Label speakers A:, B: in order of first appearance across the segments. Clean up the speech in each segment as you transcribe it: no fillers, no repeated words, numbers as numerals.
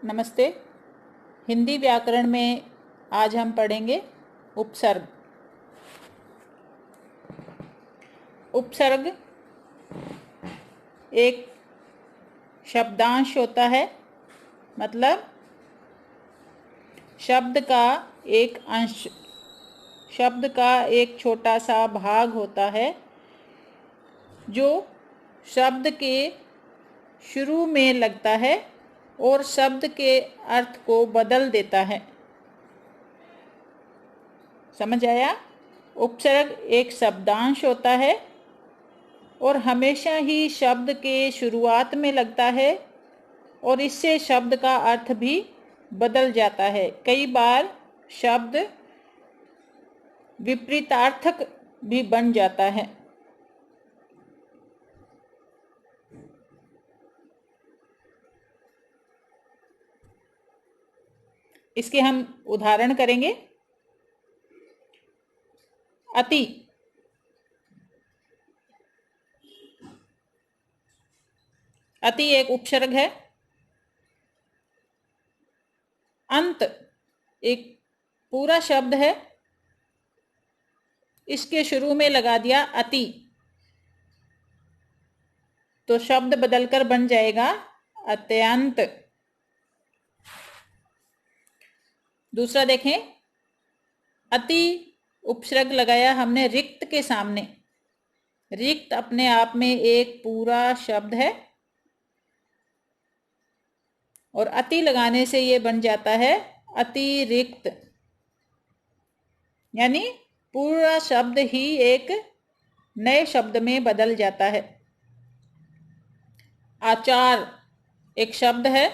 A: नमस्ते। हिंदी व्याकरण में आज हम पढ़ेंगे उपसर्ग। उपसर्ग एक शब्दांश होता है, मतलब शब्द का एक अंश, शब्द का एक छोटा सा भाग होता है जो शब्द के शुरू में लगता है और शब्द के अर्थ को बदल देता है। समझ आया? उपसर्ग एक शब्दांश होता है और हमेशा ही शब्द के शुरुआत में लगता है और इससे शब्द का अर्थ भी बदल जाता है। कई बार शब्द विपरीतार्थक भी बन जाता है। इसके हम उदाहरण करेंगे। अति, अति एक उपसर्ग है। अंत एक पूरा शब्द है, इसके शुरू में लगा दिया अति तो शब्द बदलकर बन जाएगा अत्यंत। दूसरा देखें, अति उपसर्ग लगाया हमने रिक्त के सामने। रिक्त अपने आप में एक पूरा शब्द है और अति लगाने से ये बन जाता है अतिरिक्त, यानी पूरा शब्द ही एक नए शब्द में बदल जाता है। आचार एक शब्द है,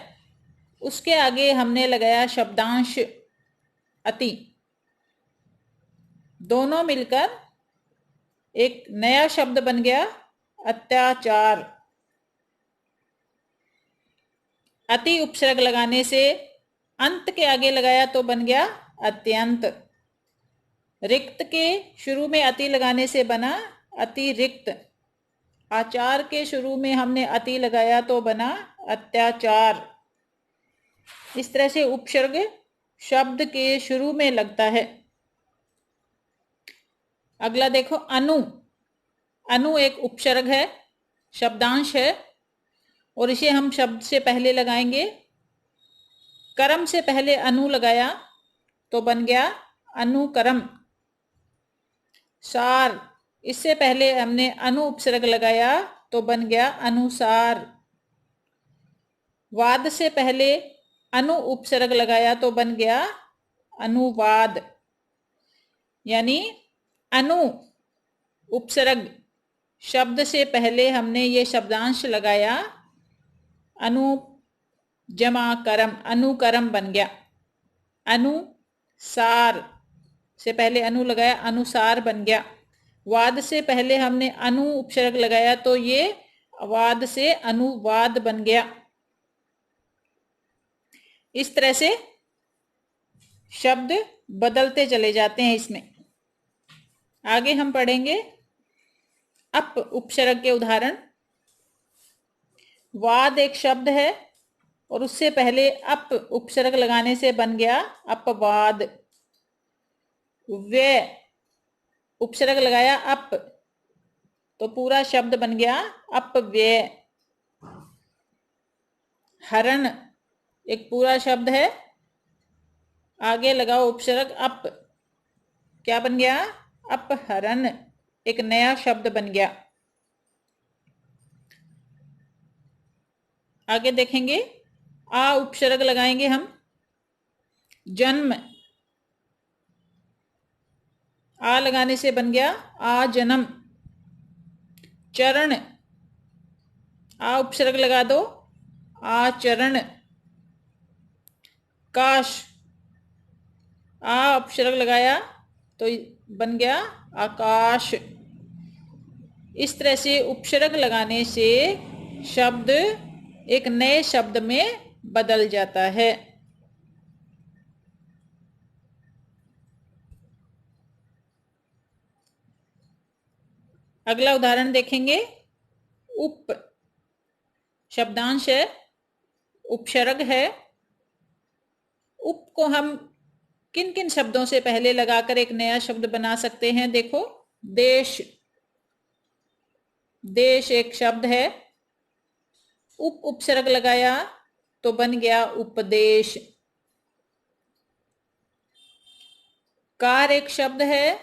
A: उसके आगे हमने लगाया शब्दांश अति, दोनों मिलकर एक नया शब्द बन गया अत्याचार। अति उपसर्ग लगाने से अंत के आगे लगाया तो बन गया अत्यंत। रिक्त के शुरू में अति लगाने से बना अतिरिक्त। आचार के शुरू में हमने अति लगाया तो बना अत्याचार। इस तरह से उपसर्ग शब्द के शुरू में लगता है। अगला देखो, अनु। अनु एक उपसर्ग है, शब्दांश है और इसे हम शब्द से पहले लगाएंगे। कर्म से पहले अनु लगाया तो बन गया अनुकर्म। सार, इससे पहले हमने अनु उपसर्ग लगाया तो बन गया अनुसार। वाद से पहले अनु उपसर्ग लगाया तो बन गया अनुवाद। यानी अनु उपसर्ग शब्द से पहले हमने ये शब्दांश लगाया, अनु जमा कर्म, अनुकर्म बन गया। अनुसार से पहले अनु लगाया, अनुसार बन गया। वाद से पहले हमने अनु उपसर्ग लगाया तो ये वाद से अनुवाद बन गया। इस तरह से शब्द बदलते चले जाते हैं इसमें। आगे हम पढ़ेंगे अप उपसर्ग के उदाहरण। वाद एक शब्द है और उससे पहले अप उपसर्ग लगाने से बन गया अपवाद। व्यय उपसर्ग लगाया अप तो पूरा शब्द बन गया अपव्यय। हरण एक पूरा शब्द है, आगे लगाओ उपसर्ग अप, क्या बन गया? अपहरण, एक नया शब्द बन गया। आगे देखेंगे, आ उपसर्ग लगाएंगे हम। जन्म, आ लगाने से बन गया आ जन्म। चरण, आ उपसर्ग लगा दो आचरण। काश, आ उपसर्ग लगाया तो बन गया आकाश। इस तरह से उपसर्ग लगाने से शब्द एक नए शब्द में बदल जाता है। अगला उदाहरण देखेंगे। उप शब्दांश है, उपसर्ग है उप को हम किन किन शब्दों से पहले लगाकर एक नया शब्द बना सकते हैं? देखो, देश, देश एक शब्द है, उप उपसर्ग लगाया तो बन गया उपदेश। कार एक शब्द है,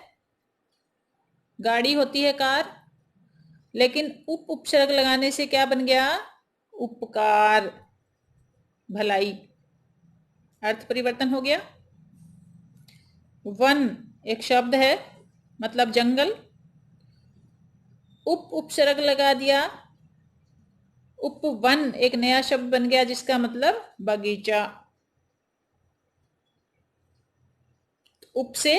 A: गाड़ी होती है कार, लेकिन उप उपसर्ग लगाने से क्या बन गया? उपकार, भलाई, अर्थ परिवर्तन हो गया। वन एक शब्द है, मतलब जंगल, उप उपसर्ग लगा दिया, उपवन एक नया शब्द बन गया जिसका मतलब बगीचा। उप से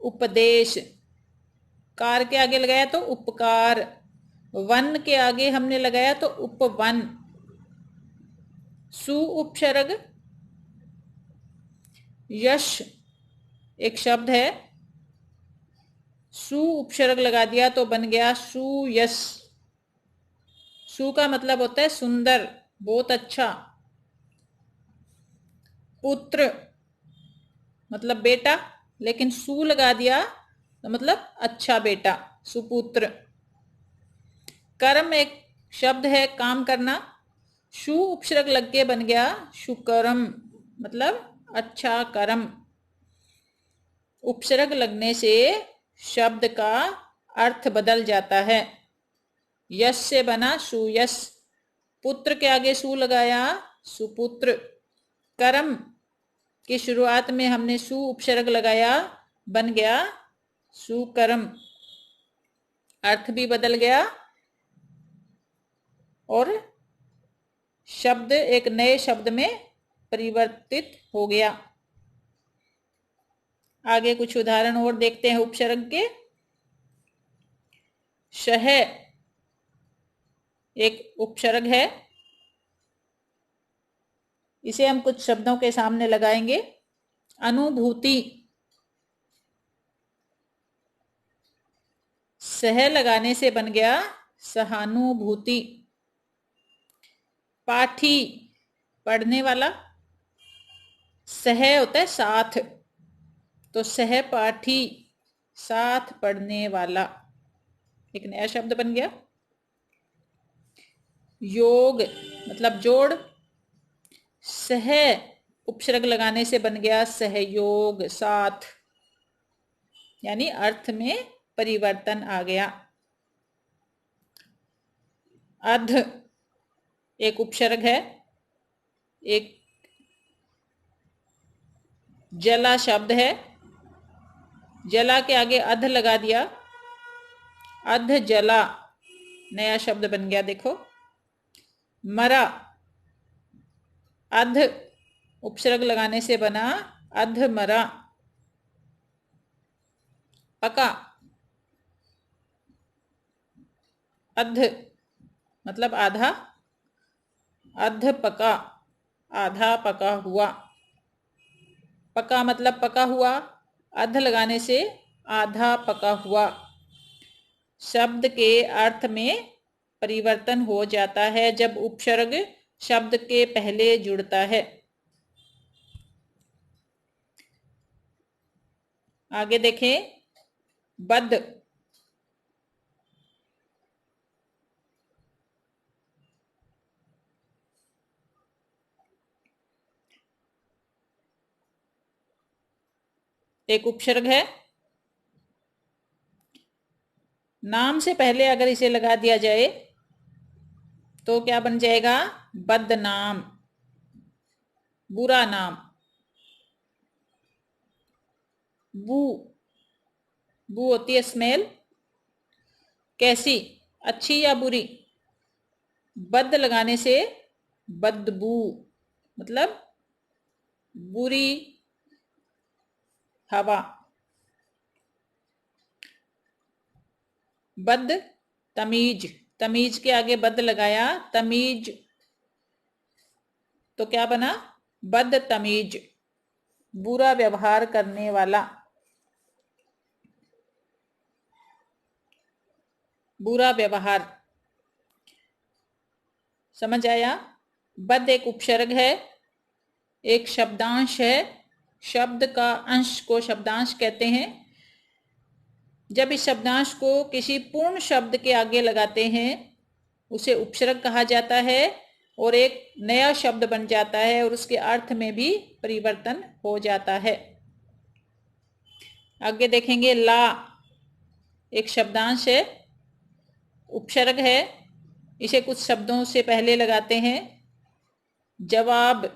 A: उपदेश, कार के आगे लगाया तो उपकार, वन के आगे हमने लगाया तो उपवन। सु उपसर्ग, यश एक शब्द है, सु उपसर्ग लगा दिया तो बन गया सुयश। सु का मतलब होता है सुंदर, बहुत अच्छा। पुत्र मतलब बेटा, लेकिन सु लगा दिया तो मतलब अच्छा बेटा, सुपुत्र। कर्म एक शब्द है, काम करना, शु उपसर्ग लग के बन गया शुकर्म, मतलब अच्छा कर्म। उपसर्ग लगने से शब्द का अर्थ बदल जाता है। यश से बना सुयश, पुत्र के आगे सु लगाया सुपुत्र। कर्म की शुरुआत में हमने सु उपसर्ग लगाया, बन गया सुकर्म, अर्थ भी बदल गया और शब्द एक नए शब्द में परिवर्तित हो गया। आगे कुछ उदाहरण और देखते हैं उपसर्ग के। शह एक उपसर्ग है, इसे हम कुछ शब्दों के सामने लगाएंगे। अनुभूति, सह लगाने से बन गया सहानुभूति। पाठी पढ़ने वाला, सह होता है साथ, तो सहपाठी साथ पढ़ने वाला, एक नया शब्द बन गया। योग मतलब जोड़, सह उपसर्ग लगाने से बन गया सहयोग, साथ, यानी अर्थ में परिवर्तन आ गया। अध एक उपसर्ग है, एक जला शब्द है, जला के आगे अध लगा दिया, अध जला नया शब्द बन गया। देखो, मरा, अध उपसर्ग लगाने से बना अध मरा। पका, अध मतलब आधा, अध पका, आधा पका हुआ। पका मतलब पका हुआ, अध लगाने से आधा पका हुआ। शब्द के अर्थ में परिवर्तन हो जाता है जब उपसर्ग शब्द के पहले जुड़ता है। आगे देखें, बद, एक उपसर्ग है, नाम से पहले अगर इसे लगा दिया जाए तो क्या बन जाएगा? बदनाम, बुरा नाम। बू, बू होती है स्मेल, कैसी, अच्छी या बुरी। बद लगाने से बदबू मतलब बुरी हवा। बद तमीज, तमीज के आगे बद लगाया तमीज, तो क्या बना? बद तमीज, बुरा व्यवहार करने वाला, बुरा व्यवहार। समझ आया? बद एक उपसर्ग है, एक शब्दांश है। शब्द का अंश को शब्दांश कहते हैं। जब इस शब्दांश को किसी पूर्ण शब्द के आगे लगाते हैं उसे उपसर्ग कहा जाता है और एक नया शब्द बन जाता है और उसके अर्थ में भी परिवर्तन हो जाता है। आगे देखेंगे, ला एक शब्दांश है, उपसर्ग है। इसे कुछ शब्दों से पहले लगाते हैं। जवाब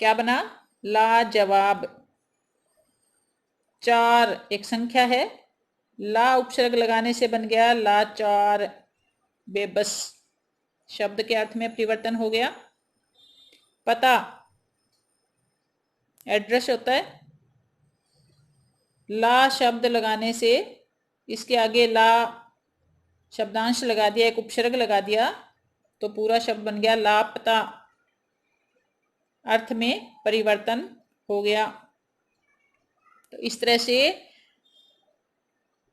A: क्या बना? लाजवाब। चार एक संख्या है, ला उपसर्ग लगाने से बन गया लाचार, बेबस। शब्द के अर्थ में परिवर्तन हो गया। पता एड्रेस होता है, ला शब्द लगाने से इसके आगे ला शब्दांश लगा दिया, एक उपसर्ग लगा दिया तो पूरा शब्द बन गया लापता। अर्थ में परिवर्तन हो गया। तो इस तरह से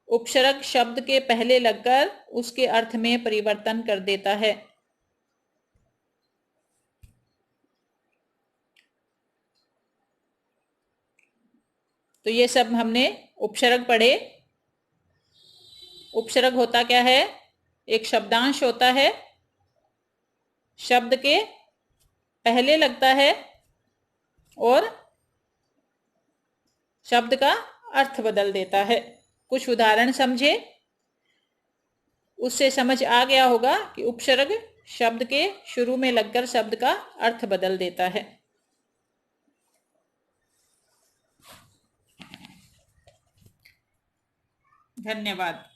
A: उपसर्ग शब्द के पहले लगकर उसके अर्थ में परिवर्तन कर देता है। तो ये सब हमने उपसर्ग पढ़े। उपसर्ग होता क्या है? एक शब्दांश होता है, शब्द के पहले लगता है और शब्द का अर्थ बदल देता है। कुछ उदाहरण समझे, उससे समझ आ गया होगा कि उपसर्ग शब्द के शुरू में लगकर शब्द का अर्थ बदल देता है। धन्यवाद।